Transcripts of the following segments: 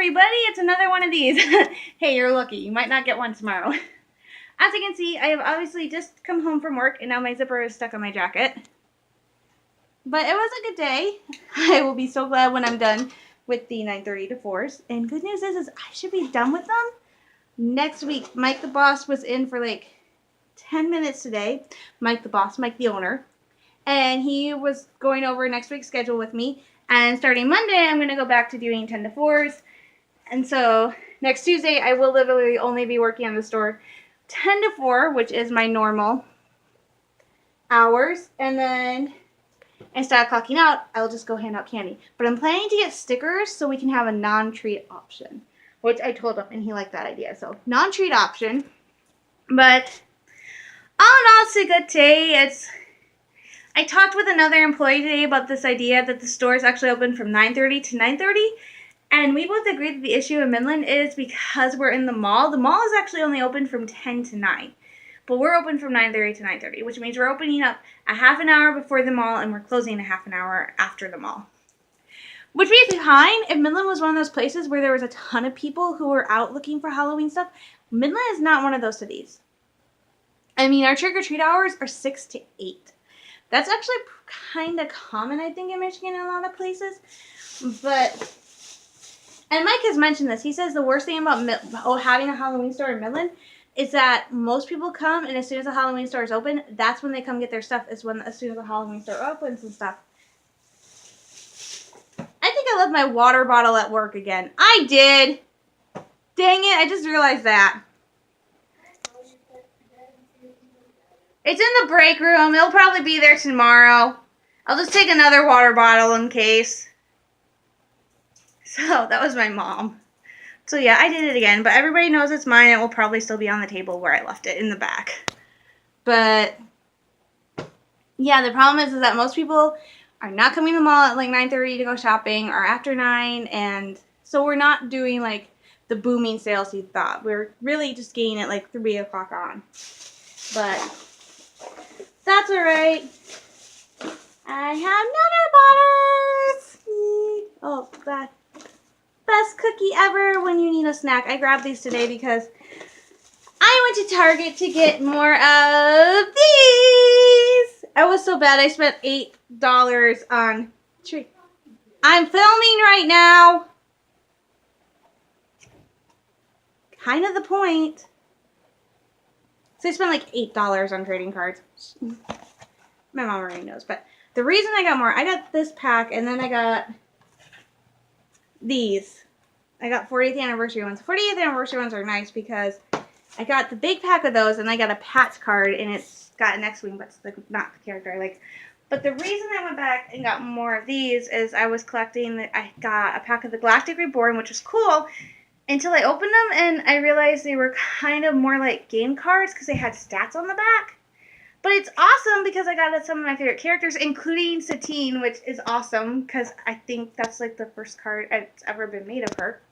everybody, it's another one of these. Hey, you're lucky. You might not get one tomorrow. As you can see, I have obviously just come home from work and now my zipper is stuck on my jacket. But it was a good day. I will be so glad when I'm done with the 9:30 to 4s. And good news is I should be done with them next week. Mike the boss was in for like 10 minutes today. Mike the boss, Mike the owner. And he was going over next week's schedule with me. And starting Monday, I'm going to go back to doing 10 to 4s. And so next Tuesday, I will literally only be working on the store 10 to 4, which is my normal hours. And then instead of clocking out, I'll just go hand out candy. But I'm planning to get stickers so we can have a non-treat option, which I told him, and he liked that idea. So non-treat option. But all in all, it's a good day. I talked with another employee today about this idea that the store is actually open from 9:30 to 9:30. And we both agreed that the issue in Midland is because we're in the mall. The mall is actually only open from 10 to 9. But we're open from 9:30 to 9:30, which means we're opening up a half an hour before the mall and we're closing a half an hour after the mall. Which would be fine if Midland was one of those places where there was a ton of people who were out looking for Halloween stuff. Midland is not one of those cities. I mean, our trick-or-treat hours are 6 to 8. That's actually kind of common, I think, in Michigan in a lot of places. And Mike has mentioned this. He says the worst thing about having a Halloween store in Midland is that most people come, and as soon as the Halloween store is open, that's when they come get their stuff, as soon as the Halloween store opens and stuff. I think I left my water bottle at work again. I did. Dang it, I just realized that. It's in the break room. It'll probably be there tomorrow. I'll just take another water bottle in case. So, that was my mom. So, yeah, I did it again. But everybody knows it's mine. It will probably still be on the table where I left it, in the back. But, yeah, the problem is that most people are not coming to the mall at, like, 9:30 to go shopping or after 9. And so we're not doing, like, the booming sales you thought. We're really just getting it, like, 3 o'clock on. But that's alright. I have Nutter Butters! Oh, that best cookie ever when you need a snack. I grabbed these today because I went to Target to get more of these. I was so bad. I spent $8 on treat. I'm filming right now. Kind of the point. So I spent like $8 on trading cards. My mom already knows. But the reason I got more, I got this pack and then I got these. I got 40th anniversary ones. 40th anniversary ones are nice because I got the big pack of those and I got a Pat's card and it's got an X-Wing, but it's not the character I like. But the reason I went back and got more of these is I was collecting, I got a pack of the Galactic Reborn, which was cool, until I opened them and I realized they were kind of more like game cards because they had stats on the back. But it's awesome because I got some of my favorite characters, including Satine, which is awesome because I think that's like the first card that's ever been made of her.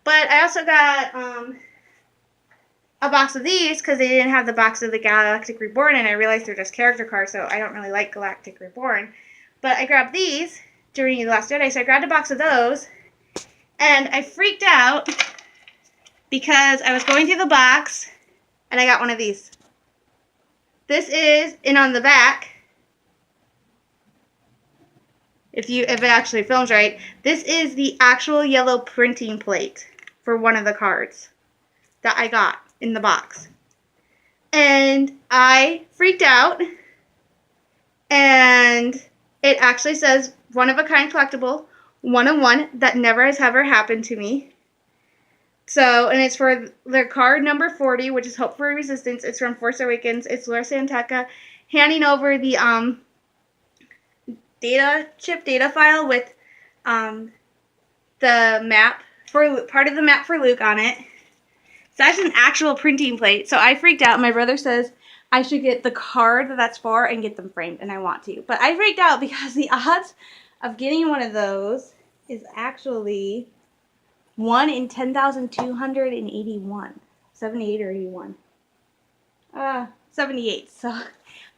But I also got a box of these because they didn't have the box of the Galactic Reborn, and I realized they're just character cards, so I don't really like Galactic Reborn. But I grabbed these during The Last Jedi, so I grabbed a box of those, and I freaked out because I was going through the box, and I got one of these. This is, and on the back, if it actually films right, this is the actual yellow printing plate for one of the cards that I got in the box. And I freaked out, and it actually says one of a kind collectible, 1-of-1, that never has ever happened to me. So, and it's for the card number 40, which is Hope for Resistance. It's from Force Awakens. It's Laura Santeca handing over the data file with the map for part of the map for Luke on it. So that's an actual printing plate. So I freaked out. My brother says I should get the card that's for and get them framed, and I want to. But I freaked out because the odds of getting one of those is actually 1 in 10,281. 78 or 81. 78. So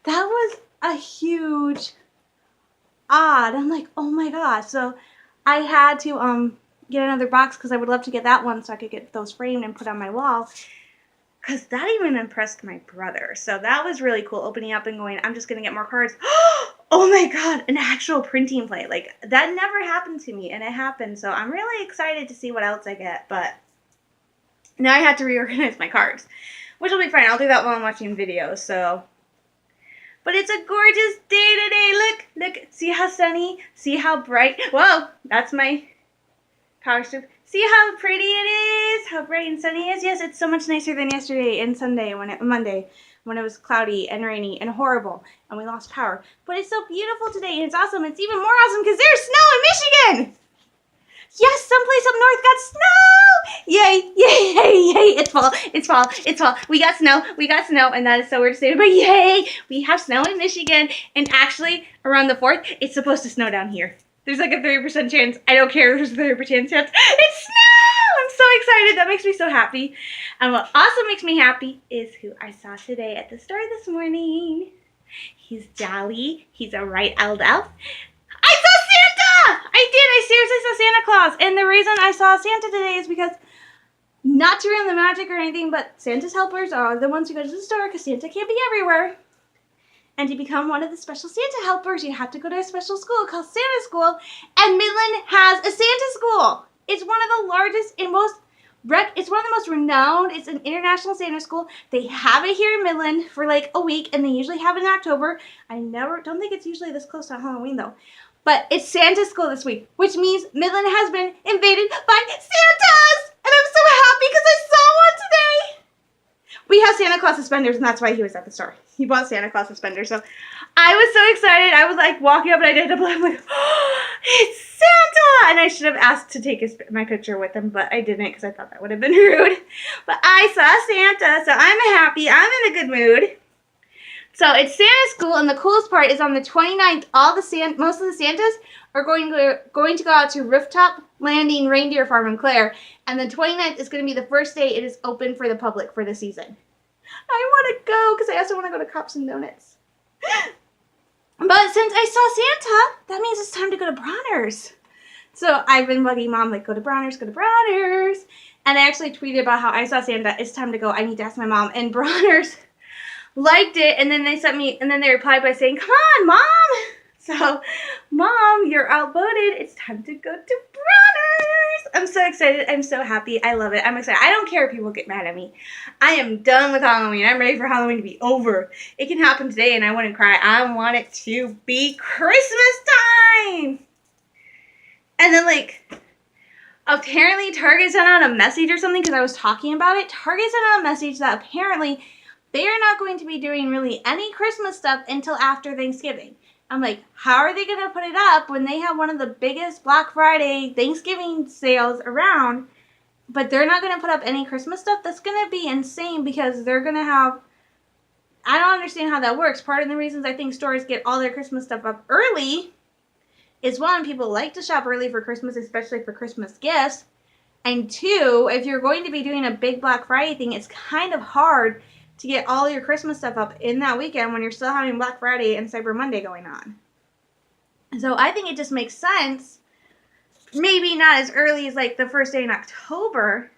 that was a huge odd. I'm like, oh my gosh. So I had to get another box because I would love to get that one so I could get those framed and put on my wall. Because that even impressed my brother. So that was really cool, opening up and going, I'm just going to get more cards. Oh my god, an actual printing plate. Like, that never happened to me, and it happened. So I'm really excited to see what else I get. But now I have to reorganize my cards, which will be fine. I'll do that while I'm watching videos. So, but it's a gorgeous day today. Look, look. See how sunny? See how bright? Whoa, that's my power strip. See how pretty it is? How bright and sunny it is? Yes, it's so much nicer than yesterday and Monday when it was cloudy and rainy and horrible and we lost power. But it's so beautiful today and it's awesome. It's even more awesome because there's snow in Michigan. Yes, someplace up north got snow. Yay, yay, yay, yay. It's fall, it's fall, it's fall. We got snow, and that is so weird to say, but yay, we have snow in Michigan. And actually, around the 4th, it's supposed to snow down here. There's like a 30% chance. I don't care if there's a 30% chance. It's snow! I'm so excited. That makes me so happy. And what also makes me happy is who I saw today at the store this morning. He's jolly. He's a right old elf. I saw Santa! I did. I seriously saw Santa Claus. And the reason I saw Santa today is because, not to ruin the magic or anything, but Santa's helpers are the ones who go to the store because Santa can't be everywhere. And to become one of the special Santa helpers, you have to go to a special school called Santa School. And Midland has a Santa School. It's one of the largest and it's one of the most renowned. It's an international Santa school. They have it here in Midland for like a week, and they usually have it in October. I don't think it's usually this close to Halloween though. But it's Santa School this week, which means Midland has been invaded by Santas! And I'm so happy because I saw one today! We have Santa Claus suspenders, and that's why he was at the store. He bought Santa Claus suspenders, so I was so excited. I was like walking up, and I did I'm like, oh, it's Santa! And I should have asked to take my picture with him, but I didn't because I thought that would have been rude. But I saw Santa, so I'm happy. I'm in a good mood. So it's Santa School, and the coolest part is on the 29th, most of the Santas are going to go out to Rooftop Landing Reindeer Farm in Clare, and the 29th is going to be the first day it is open for the public for the season. I want to go because I also want to go to Cops and Donuts. But since I saw Santa, that means it's time to go to Bronner's. So I've been bugging Mom, like, go to Bronner's, go to Bronner's. And I actually tweeted about how I saw Santa. It's time to go. I need to ask my mom. And Bronner's liked it, and then they replied by saying, come on, Mom! So, Mom, you're outvoted. It's time to go to Bronner's. I'm so excited. I'm so happy. I love it. I'm excited. I don't care if people get mad at me. I am done with Halloween. I'm ready for Halloween to be over. It can happen today, and I wouldn't cry. I want it to be Christmas time! And then, like, apparently Target sent out a message or something because I was talking about it. Target sent out a message that apparently they are not going to be doing really any Christmas stuff until after Thanksgiving. I'm like, how are they going to put it up when they have one of the biggest Black Friday Thanksgiving sales around, but they're not going to put up any Christmas stuff? That's going to be insane because they're going to have, I don't understand how that works. Part of the reasons I think stores get all their Christmas stuff up early is, one, people like to shop early for Christmas, especially for Christmas gifts. And two, if you're going to be doing a big Black Friday thing, it's kind of hard to get all your Christmas stuff up in that weekend when you're still having Black Friday and Cyber Monday going on. So I think it just makes sense, maybe not as early as like the first day in October,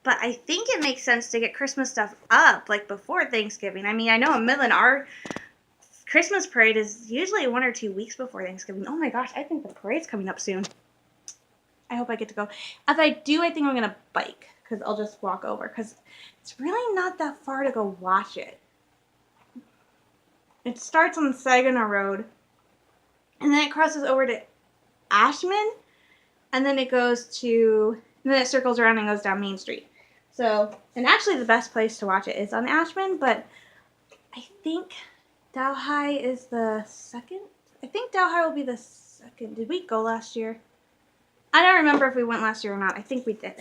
but I think it makes sense to get Christmas stuff up like before Thanksgiving. I mean, I know in Midland, our Christmas parade is usually 1 or 2 weeks before Thanksgiving. Oh my gosh, I think the parade's coming up soon. I hope I get to go. If I do, I think I'm going to bike because I'll just walk over because it's really not that far to go watch it. It starts on Saginaw Road, and then it crosses over to Ashman, and then it circles around and goes down Main Street. So, and actually the best place to watch it is on Ashman, but I think Delhi is the second. I think Delhi will be the second. Did we go last year? I don't remember if we went last year or not. I think we did.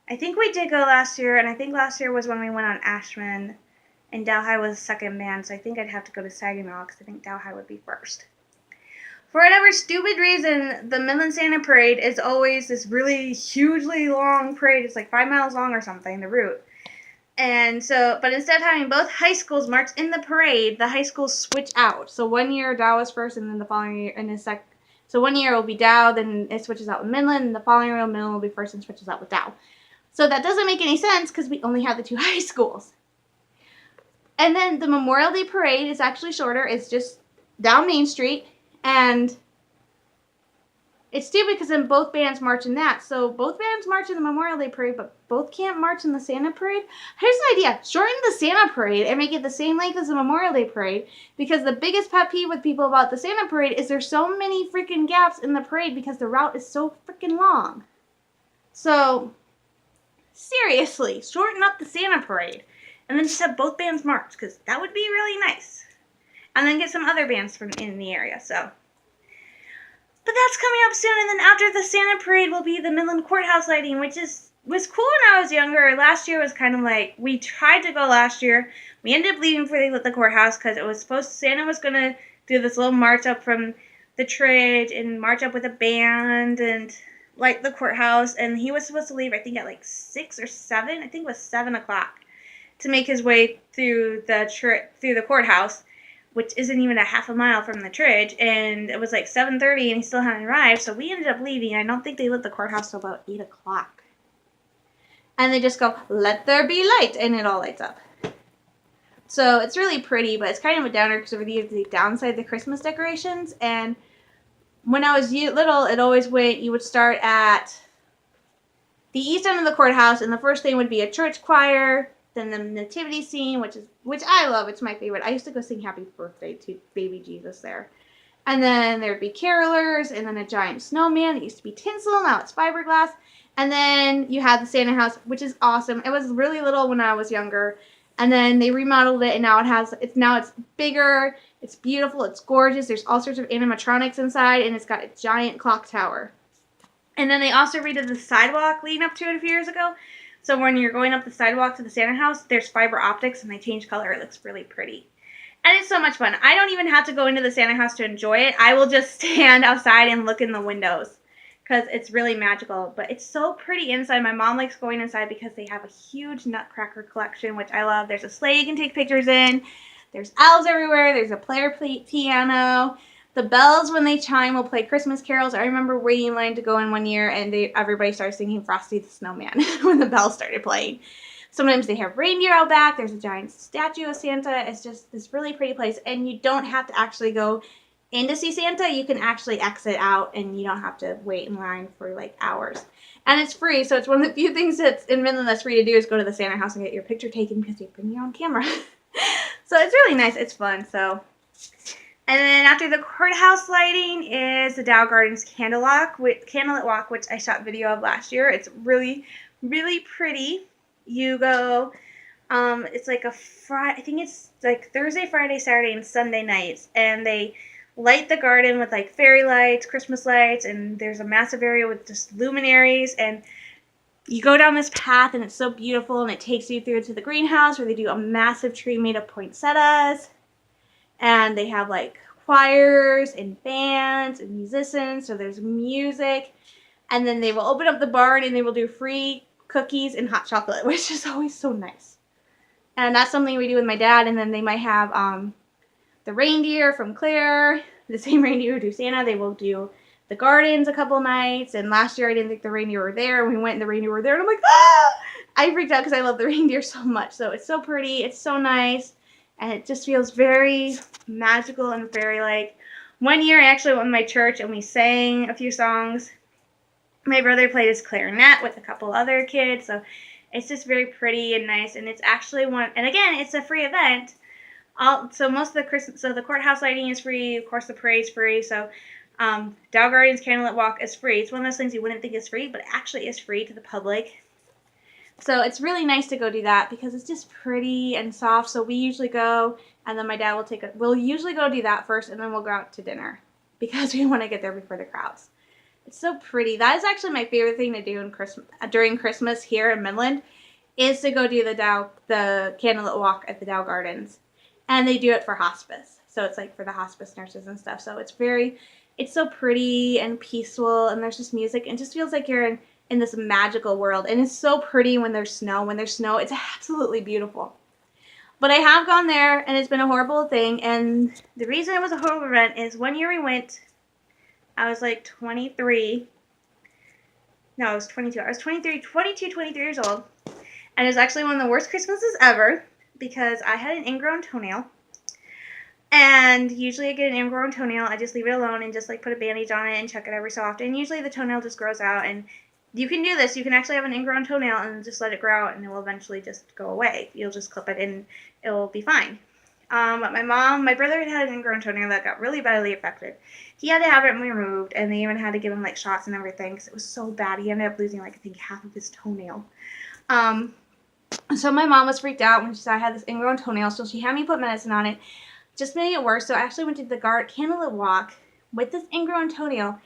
I think we did go last year, and I think last year was when we went on Ashman, and Delhi was second man, so I think I'd have to go to Saginaw, because I think Delhi would be first. For whatever stupid reason, the Midland Santa Parade is always this really hugely long parade. It's like 5 miles long or something, the route. And so, but instead of having both high schools march in the parade, the high schools switch out. So one year Dow was first, and then the following year, and So one year it will be Dow, then it switches out with Midland, and the following year Midland will be first and switches out with Dow. So that doesn't make any sense because we only have the 2 high schools. And then the Memorial Day Parade is actually shorter. It's just down Main Street, and it's stupid because then both bands march in that. So both bands march in the Memorial Day Parade, but both can't march in the Santa Parade. Here's an idea. Shorten the Santa Parade and make it the same length as the Memorial Day Parade, because the biggest pet peeve with people about the Santa Parade is there's so many freaking gaps in the parade because the route is so freaking long. So, seriously, shorten up the Santa Parade and then just have both bands march, because that would be really nice. And then get some other bands from in the area, so. But that's coming up soon, and then after the Santa Parade will be the Midland Courthouse lighting, which was cool when I was younger. Last year was kind of like, we tried to go last year. We ended up leaving before they lit the courthouse because it was Santa was going to do this little march up from the Tridge and march up with a band and light the courthouse, and he was supposed to leave, I think, at like 6 or 7. I think it was 7 o'clock to make his way through the courthouse, which isn't even a half a mile from the Tridge, and it was like 7:30 and he still hadn't arrived, so we ended up leaving. I don't think they lit the courthouse till about 8 o'clock. And they just go, let there be light, and it all lights up. So it's really pretty, but it's kind of a downer because they downside the Christmas decorations, and when I was little, it always went, you would start at the east end of the courthouse, and the first thing would be a church choir, then the nativity scene, which I love. It's my favorite. I used to go sing Happy Birthday to baby Jesus there. And then there'd be carolers, and then a giant snowman. It used to be tinsel, now it's fiberglass. And then you had the Santa house, which is awesome. It was really little when I was younger. And then they remodeled it, and now it's bigger, it's beautiful, it's gorgeous. There's all sorts of animatronics inside, and it's got a giant clock tower. And then they also redid the sidewalk leading up to it a few years ago. So when you're going up the sidewalk to the Santa house, there's fiber optics, and they change color. It looks really pretty. And it's so much fun. I don't even have to go into the Santa house to enjoy it. I will just stand outside and look in the windows because it's really magical. But it's so pretty inside. My mom likes going inside because they have a huge nutcracker collection, which I love. There's a sleigh you can take pictures in. There's elves everywhere. There's a player piano. The bells, when they chime, will play Christmas carols. I remember waiting in line to go in one year, and everybody started singing Frosty the Snowman when the bells started playing. Sometimes they have reindeer out back. There's a giant statue of Santa. It's just this really pretty place, and you don't have to actually go in to see Santa. You can actually exit out, and you don't have to wait in line for like hours. And it's free, so it's one of the few things that's in Midland that's free to do is go to the Santa house and get your picture taken because you bring your own camera. So it's really nice. It's fun. So. And then after the courthouse lighting is the Dow Gardens Candlelit Walk, which I shot video of last year. It's really, really pretty. You go, it's like I think it's like Thursday, Friday, Saturday, and Sunday nights. And they light the garden with like fairy lights, Christmas lights, and there's a massive area with just luminaries. And you go down this path, and it's so beautiful, and it takes you through to the greenhouse where they do a massive tree made of poinsettias. And they have like choirs and bands and musicians, so there's music. And then they will open up the barn and they will do free cookies and hot chocolate, which is always so nice. And that's something we do with my dad. And then they might have the reindeer from Claire, the same reindeer who do Santa. They will do the gardens a couple nights. And last year I didn't think the reindeer were there. We went and the reindeer were there, and I'm like, ah! I freaked out because I love the reindeer so much. So it's so pretty. It's so nice. And it just feels very magical and fairy-like. One year I actually went to my church and we sang a few songs. My brother played his clarinet with a couple other kids. So it's just very pretty and nice. And it's actually and again, it's a free event. So the courthouse lighting is free. Of course, the parade's free. So Dow Gardens Candlelit Walk is free. It's one of those things you wouldn't think is free, but it actually is free to the public. So it's really nice to go do that because it's just pretty and soft. So we usually go, and then my dad we'll usually go do that first, and then we'll go out to dinner because we want to get there before the crowds. It's so pretty. That is actually my favorite thing to do during Christmas here in Midland is to go do the Candlelit Walk at the Dow Gardens. And they do it for hospice. So it's like for the hospice nurses and stuff. So it's so pretty and peaceful, and there's just music, and it just feels like you're in this magical world. And it's so pretty when there's snow. When there's snow, it's absolutely beautiful. But I have gone there, and it's been a horrible thing. And the reason it was a horrible event is one year we went I was like 23. No, I was 22. I was 23 years old. And it was actually one of the worst Christmases ever because I had an ingrown toenail. And usually I get an ingrown toenail, I just leave it alone and just like put a bandage on it and check it every so often. Usually the toenail just grows out, and you can do this. You can actually have an ingrown toenail and just let it grow out, and it will eventually just go away. You'll just clip it and it will be fine. But my brother had an ingrown toenail that got really badly affected. He had to have it removed, and they even had to give him like shots and everything because it was so bad. He ended up losing like I think half of his toenail. So my mom was freaked out when she saw I had this ingrown toenail, so she had me put medicine on it. Just made it worse. So I actually went to the candlelit walk with this ingrown toenail.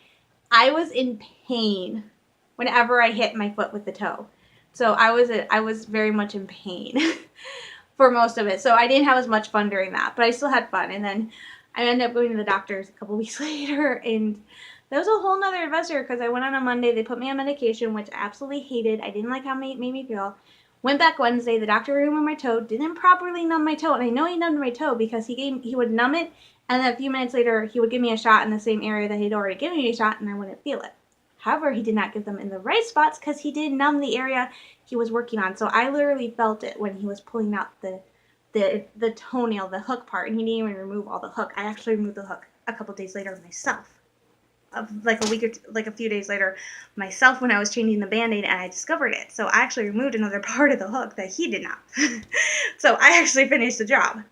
I was in pain whenever I hit my foot with the toe. So I was very much in pain for most of it. So I didn't have as much fun during that, but I still had fun. And then I ended up going to the doctor's a couple weeks later, and that was a whole nother adventure because I went on a Monday. They put me on medication, which I absolutely hated. I didn't like how it made me feel. Went back Wednesday, the doctor removed my toe, didn't properly numb my toe, and I know he numbed my toe because he would numb it, and then a few minutes later, he would give me a shot in the same area that he'd already given me a shot, and I wouldn't feel it. However, he did not give them in the right spots because he did numb the area he was working on, so I literally felt it when he was pulling out the toenail, the hook part, and he didn't even remove all the hook. I actually removed the hook a couple days later myself. Like a few days later myself when I was changing the Band-Aid, and I discovered it. So I actually removed another part of the hook that he did not. So I actually finished the job.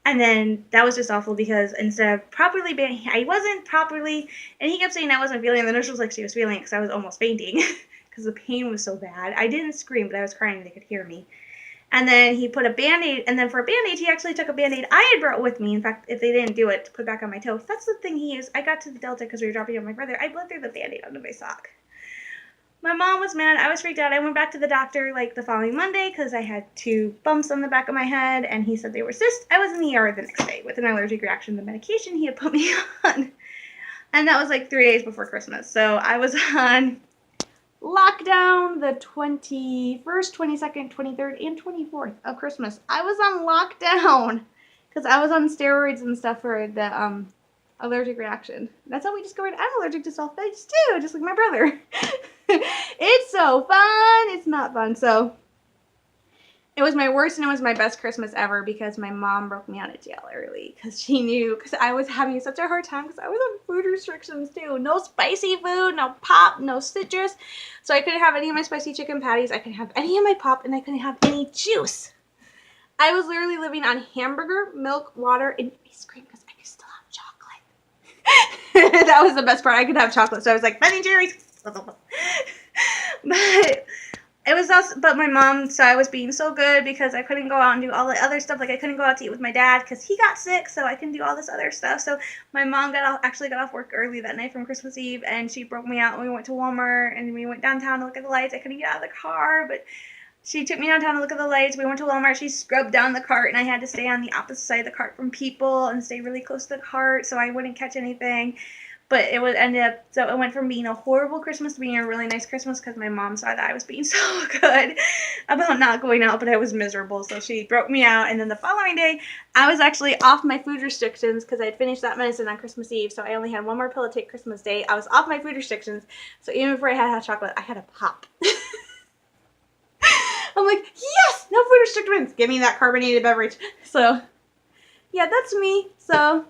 And then that was just awful because instead of properly banding, I wasn't properly, and he kept saying I wasn't feeling it. The nurse was like she was feeling it because I was almost fainting because the pain was so bad. I didn't scream, but I was crying and they could hear me. And then he put a Band-Aid, and then for a Band-Aid, he actually took a Band-Aid I had brought with me. In fact, if they didn't do it, to put back on my toe. That's the thing he used. I got to the Delta because we were dropping off my brother. I bled through the Band-Aid onto my sock. My mom was mad. I was freaked out. I went back to the doctor like the following Monday because I had 2 bumps on the back of my head, and he said they were cysts. I was in the ER the next day with an allergic reaction to the medication he had put me on. And that was like 3 days before Christmas. So I was on lockdown the 21st, 22nd, 23rd, and 24th of Christmas. I was on lockdown because I was on steroids and stuff for the allergic reaction. That's how we discovered I'm allergic to sulfates too, just like my brother. It's so fun. It's not fun. So it was my worst and it was my best Christmas ever because my mom broke me out of jail early because she knew because I was having such a hard time because I was on food restrictions too. No spicy food, no pop, no citrus. So I couldn't have any of my spicy chicken patties. I couldn't have any of my pop, and I couldn't have any juice. I was literally living on hamburger, milk, water, and ice cream because I could still have chocolate. That was the best part. I could have chocolate. So I was like, Ben and Jerry's. But it was also, but my mom saw I was being so good because I couldn't go out and do all the other stuff. Like I couldn't go out to eat with my dad because he got sick, so I couldn't do all this other stuff. So my mom actually got off work early that night from Christmas Eve, and she broke me out, and we went to Walmart, and we went downtown to look at the lights. I couldn't get out of the car, but she took me downtown to look at the lights. We went to Walmart. She scrubbed down the cart, and I had to stay on the opposite side of the cart from people and stay really close to the cart so I wouldn't catch anything. But it went from being a horrible Christmas to being a really nice Christmas because my mom saw that I was being so good about not going out, but I was miserable. So she broke me out. And then the following day, I was actually off my food restrictions because I had finished that medicine on Christmas Eve. So I only had one more pill to take Christmas Day. I was off my food restrictions. So even before I had hot chocolate, I had a pop. I'm like, yes, no food restrictions. Give me that carbonated beverage. So yeah, that's me. So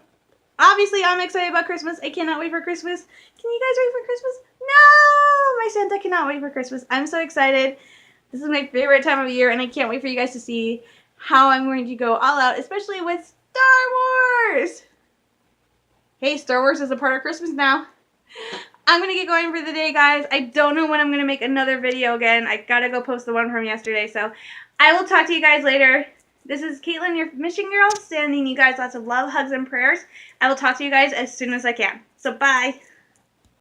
obviously, I'm excited about Christmas. I cannot wait for Christmas. Can you guys wait for Christmas? No! My Santa cannot wait for Christmas. I'm so excited. This is my favorite time of year, and I can't wait for you guys to see how I'm going to go all out, especially with Star Wars! Hey, Star Wars is a part of Christmas now. I'm going to get going for the day, guys. I don't know when I'm going to make another video again. I got to go post the one from yesterday, so I will talk to you guys later. This is Caitlin, your mission girl, sending you guys lots of love, hugs, and prayers. I will talk to you guys as soon as I can. So, bye.